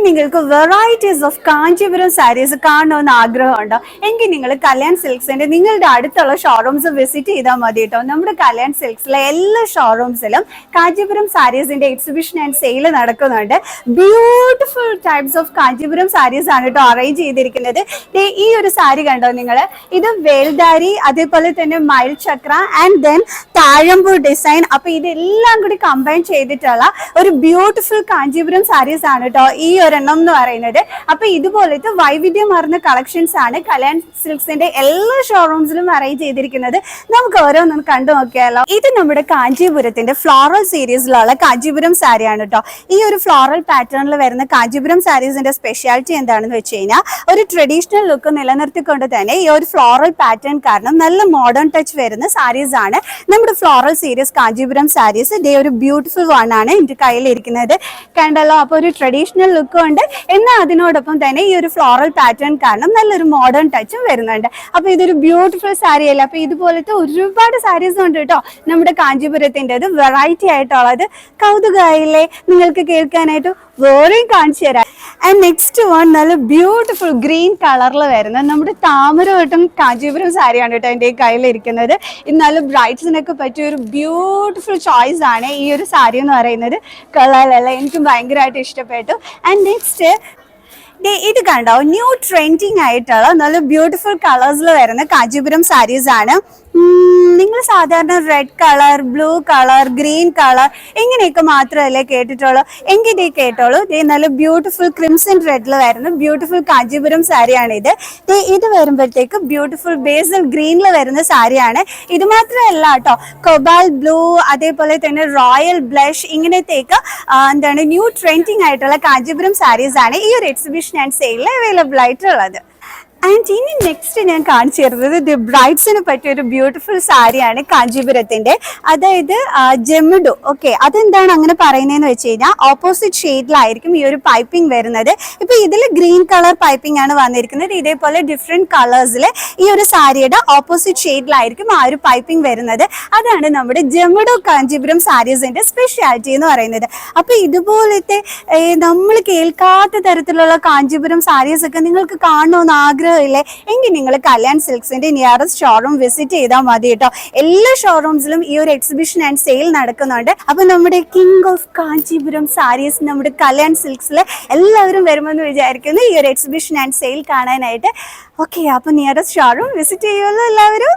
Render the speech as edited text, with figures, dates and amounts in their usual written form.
നിങ്ങൾക്ക് varieties of Kanchipuram saris കാണണമെന്ന് ആഗ്രഹമുണ്ടോ എങ്കിൽ നിങ്ങൾ കല്യാൺ സിൽക്സിന്റെ നിങ്ങളുടെ അടുത്തുള്ള ഷോറൂംസ് വിസിറ്റ് ചെയ്താൽ മതി കേട്ടോ. നമ്മുടെ കല്യാൺ സിൽക്സിലെ എല്ലാ ഷോറൂംസിലും കാഞ്ചീപുരം സാരീസിന്റെ എക്സിബിഷൻ ആൻഡ് സെയിൽ നടക്കുന്നുണ്ട്. Beautiful types of Kanchipuram saris ആണ് കേട്ടോ അറേഞ്ച് ചെയ്തിരിക്കുന്നത്. ഈ ഒരു സാരി കണ്ടോ നിങ്ങൾ, ഇത് വേൽദാരി, അതേപോലെ തന്നെ മയിൽ ചക്ര ആൻഡ് ദെൻ താഴമ്പൂർ ഡിസൈൻ. അപ്പൊ ഇതെല്ലാം കൂടി കമ്പൈൻ ചെയ്തിട്ടുള്ള ഒരു ബ്യൂട്ടിഫുൾ കാഞ്ചീപുരം സാരീസ് ആണ് കേട്ടോ ഈ ഒരെണ്ണം എന്ന് പറയുന്നത്. അപ്പൊ ഇതുപോലത്തെ വൈവിധ്യമാർന്ന കളക്ഷൻസ് ആണ് കല്യാൺ സിൽക്സിന്റെ എല്ലാ ഷോറൂംസിലും അറേഞ്ച് ചെയ്തിരിക്കുന്നത്. നമുക്ക് ഓരോന്നും കണ്ടു നോക്കിയാലോ. ഇത് നമ്മുടെ കാഞ്ചീപുരത്തിന്റെ ഫ്ലോറൽ സീരീസിലുള്ള കാഞ്ചീപുരം സാരിയാണ് കേട്ടോ. ഈ ഒരു ഫ്ലോറൽ പാറ്റേണിൽ വരുന്ന കാഞ്ചീപുരം സാരീസിന്റെ സ്പെഷ്യാലിറ്റി എന്താണെന്ന് വെച്ച് കഴിഞ്ഞാൽ ഒരു ട്രഡീഷണൽ ലുക്ക് നിലനിർത്തിക്കൊണ്ട് തന്നെ ഈ ഒരു ഫ്ലോറൽ പാറ്റേൺ കാരണം നല്ല മോഡേൺ ടച്ച് വരുന്ന സാരീസ് ആണ് നമ്മുടെ ഫ്ലോറൽ സീരീസ് കാഞ്ചീപുരം സാരീസ്. ഇതേ ഒരു ബ്യൂട്ടിഫുൾ വൺ ആണ് എന്റെ കയ്യിലിരിക്കുന്നത്, കണ്ടല്ലോ. അപ്പൊ ഒരു ട്രഡീഷണൽ ലുക്കും ഉണ്ട്, എന്നാൽ അതിനോടൊപ്പം തന്നെ ഈ ഒരു ഫ്ലോറൽ പാറ്റേൺ കാരണം നല്ലൊരു മോഡേൺ ടച്ചും വരുന്നുണ്ട്. അപ്പൊ ഇതൊരു ബ്യൂട്ടിഫുൾ സാരി അല്ല. അപ്പൊ ഇതുപോലത്തെ ഒരുപാട് സാരീസ് ഉണ്ട് കേട്ടോ നമ്മുടെ കാഞ്ചീപുരത്തിൻ്റെത്, വെറൈറ്റി ആയിട്ടുള്ളത്. കൗതുകമായില്ലേ നിങ്ങൾക്ക് കേൾക്കാനായിട്ട്? വേറെയും കാണിച്ചു തരാം. ആൻഡ് നെക്സ്റ്റ് വൺ നല്ല ബ്യൂട്ടിഫുൾ ഗ്രീൻ കളറിൽ വരുന്ന നമ്മുടെ താമരവട്ടം കാഞ്ചീപുരം സാരിയാണ് കേട്ടോ എൻ്റെ കയ്യിലിരിക്കുന്നത്. ഇത് നല്ല ബ്രൈറ്റ്സിനൊക്കെ പറ്റിയ ഒരു ബ്യൂട്ടിഫുൾ ചോയ്സ് ആണ് ഈ ഒരു സാരി എന്ന് പറയുന്നത്. കളറിലല്ല, എനിക്ക് ഭയങ്കരമായിട്ട് ഇഷ്ടപ്പെട്ടു. ആൻഡ് നെക്സ്റ്റ് ഇത് കണ്ടോ, ന്യൂ ട്രെൻഡിങ് ആയിട്ടുള്ള നല്ല ബ്യൂട്ടിഫുൾ കളേഴ്സിൽ വരുന്ന കാഞ്ചീപുരം സാരീസ് ആണ്. നിങ്ങൾ സാധാരണ red colour, blue colour, green colour ഇങ്ങനെയൊക്കെ മാത്രമല്ലേ കേട്ടിട്ടുള്ളൂ. എങ്കിൽ ഇതേ കേട്ടോളൂ. നല്ല ബ്യൂട്ടിഫുൾ ക്രിംസൺ റെഡിൽ വരുന്ന ബ്യൂട്ടിഫുൾ കാഞ്ചീപുരം സാരിയാണ് ഇത്. ഇത് വരുമ്പോഴത്തേക്ക് ബ്യൂട്ടിഫുൾ ബേസൽ ഗ്രീനിൽ വരുന്ന സാരിയാണ്. ഇത് മാത്രമല്ല കേട്ടോ, കൊബാൽ ബ്ലൂ, അതേപോലെ തന്നെ റോയൽ ബ്ലഷ്, ഇങ്ങനത്തേക്ക് എന്താണ് ന്യൂ ട്രെൻഡിങ് ആയിട്ടുള്ള കാഞ്ചീപുരം സാരീസ് ആണ് ഈ ഒരു എക്സിബിഷൻ ആൻഡ് സെയിലിൽ അവൈലബിൾ ആയിട്ടുള്ളത്. ആൻഡ് ഇനി നെക്സ്റ്റ് ഞാൻ കാണിച്ചു തരുന്നത് ദി ബ്രൈഡ്സിന് പറ്റിയ ഒരു ബ്യൂട്ടിഫുൾ സാരിയാണ് കാഞ്ചീപുരത്തിന്റെ, അതായത് ജെമിഡു. ഓക്കെ, അതെന്താണ് അങ്ങനെ പറയുന്നതെന്ന് വെച്ച് കഴിഞ്ഞാൽ ഓപ്പോസിറ്റ് ഷെയ്ഡിലായിരിക്കും ഈ ഒരു പൈപ്പിംഗ് വരുന്നത്. ഇപ്പൊ ഇതിൽ ഗ്രീൻ കളർ പൈപ്പിംഗ് ആണ് വന്നിരിക്കുന്നത്. ഇതേപോലെ ഡിഫറെന്റ് കളേഴ്സിൽ ഈ ഒരു സാരിയുടെ ഓപ്പോസിറ്റ് ഷെയ്ഡിലായിരിക്കും ആ ഒരു പൈപ്പിംഗ് വരുന്നത്. അതാണ് നമ്മുടെ ജെമിഡു കാഞ്ചീപുരം സാരീസിന്റെ സ്പെഷ്യാലിറ്റി എന്ന് പറയുന്നത്. അപ്പൊ ഇതുപോലത്തെ നമ്മൾ കേൾക്കാത്ത തരത്തിലുള്ള കാഞ്ചീപുരം സാരീസ് ഒക്കെ നിങ്ങൾക്ക് കാണണമെന്ന് ആഗ്രഹം ഇല്ലേ എങ്കിൽ നിങ്ങൾ കല്യാൺ സിൽക്സിന്റെ നിയറസ്റ്റ് ഷോറൂം വിസിറ്റ് ചെയ്താൽ മതി കേട്ടോ. എല്ലാ ഷോറൂംസിലും ഈ ഒരു എക്സിബിഷൻ ആൻഡ് സെയിൽ നടക്കുന്നുണ്ട്. അപ്പൊ നമ്മുടെ കിങ് ഓഫ് കാഞ്ചീപുരം സാരീസ് നമ്മുടെ കല്യാൺ സിൽക്സിൽ എല്ലാവരും വരുമെന്ന് വിചാരിക്കുന്നു ഈ ഒരു എക്സിബിഷൻ ആൻഡ് സെയിൽ കാണാനായിട്ട്. ഓക്കെ, അപ്പൊ നിയറസ്റ്റ് ഷോറൂം വിസിറ്റ് ചെയ്യുമല്ലോ എല്ലാവരും.